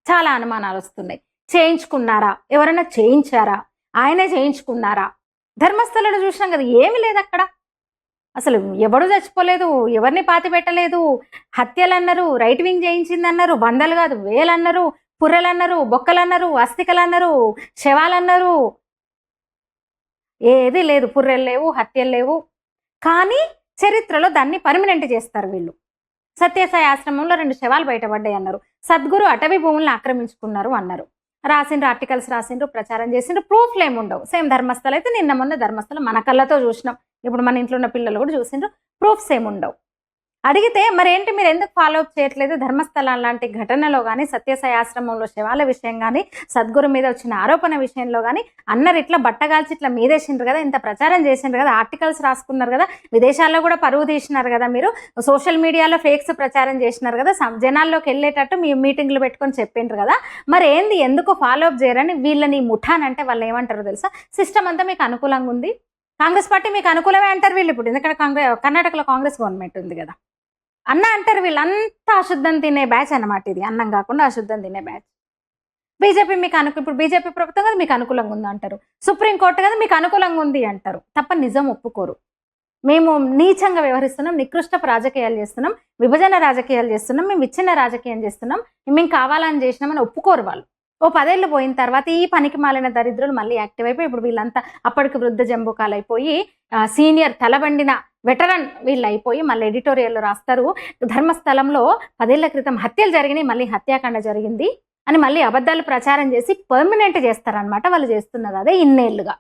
చాలా అనుమానాలు వస్తున్నాయి. చేయించుకున్నారా? ఎవరైనా చేయించారా? ఆయనే చేయించుకున్నారా? ధర్మస్థలను చూసినాం కదా, ఏమి లేదు అక్కడ. అసలు ఎవడు చచ్చిపోలేదు, ఎవరిని పాతిపెట్టలేదు. హత్యలన్నారు, రైట్ వింగ్ చేయించిందన్నారు, వందలు కాదు వేలన్నారు, పుర్రెలన్నారు, బొక్కలన్నారు, అస్థికలన్నారు, శవాలన్నారు. ఏది లేదు, పుర్రెలు లేవు, హత్యలు లేవు. కానీ చరిత్రలో దాన్ని పర్మనెంట్ చేస్తారు వీళ్ళు. సత్యసాయి ఆశ్రమంలో 2 శవాలు బయటపడ్డాయి అన్నారు. సద్గురు అటవీ భూములను ఆక్రమించుకున్నారు అన్నారు. రాసిండ్రు, ఆర్టికల్స్ రాసిండ్రు, ప్రచారం చేసిండ్రు. ప్రూఫ్లు ఏముండవు. సేమ్ ధర్మస్థల అయితే నిన్న మొన్న ధర్మస్థల మన కళ్ళతో చూసినాం. ఇప్పుడు మన ఇంట్లో ఉన్న పిల్లలు కూడా చూసిండ్రు. ప్రూఫ్స్ ఏముండవు. అడిగితే మరేంటి మీరు ఎందుకు ఫాలో అప్ చేయట్లేదు? ధర్మస్థలం లాంటి ఘటనలో కానీ, సత్యసాయి ఆశ్రమంలో శవాల విషయం కానీ, సద్గురు మీద వచ్చిన ఆరోపణ విషయంలో కానీ అన్నారు ఇట్లా బట్టగాల్చి ఇట్లా మీదేసిండ్రు కదా, ఇంత ప్రచారం చేసిండ్రు కదా, ఆర్టికల్స్ రాసుకున్నారు కదా, విదేశాల్లో కూడా పరువు తీసినారు కదా, మీరు సోషల్ మీడియాలో ఫేక్స్ ప్రచారం చేసినారు కదా, జనాల్లోకి వెళ్ళేటట్టు మీ మీటింగ్లు పెట్టుకొని చెప్పిండ్రు కదా, మరి ఏంది ఎందుకు ఫాలో అప్ చేయరని వీళ్ళని ముఠానంటే వాళ్ళు ఏమంటారు తెలుసా? సిస్టమ్ అంతా మీకు అనుకూలంగా ఉంది, కాంగ్రెస్ పార్టీ మీకు అనుకూలమే అంటారు వీళ్ళు. ఇప్పుడు ఎందుకంటే కర్ణాటకలో కాంగ్రెస్ గవర్నమెంట్ ఉంది కదా అన్న అంటారు. వీళ్ళంతా అశుద్ధం తినే బ్యాచ్ అన్నమాట. ఇది అన్నం కాకుండా అశుద్ధం తినే బ్యాచ్. బీజేపీ మీకు ఇప్పుడు బీజేపీ ప్రభుత్వం కదా మీకు అనుకూలంగా ఉంది అంటారు, సుప్రీంకోర్టు కదా మీకు అనుకూలంగా ఉంది అంటారు. తప్ప నిజం ఒప్పుకోరు. మేము నీచంగా వ్యవహరిస్తున్నాం, నికృష్టపు రాజకీయాలు చేస్తున్నాం, విభజన రాజకీయాలు చేస్తున్నాం, మేము విచ్ఛిన్న రాజకీయం చేస్తున్నాం, మేము కావాలని చేసినామని ఒప్పుకోరు వాళ్ళు. ఓ 10 ఏళ్ళు పోయిన తర్వాత ఈ పనికి మాలిన దరిద్రులు మళ్ళీ యాక్టివ్ అయిపోయి ఇప్పుడు వీళ్ళంతా అప్పటికి వృద్ధ జంబుకాలు అయిపోయి సీనియర్ తలబండిన వెటరన్ వీళ్ళు అయిపోయి మళ్ళీ ఎడిటోరియల్ రాస్తారు. ధర్మస్థలంలో 10 ఏళ్ల క్రితం హత్యలు జరిగినాయి, మళ్ళీ హత్యాకాండ జరిగింది అని మళ్ళీ అబద్ధాలు ప్రచారం చేసి పర్మనెంట్ చేస్తారనమాట. వాళ్ళు చేస్తున్నది అదే ఇన్నేళ్లుగా.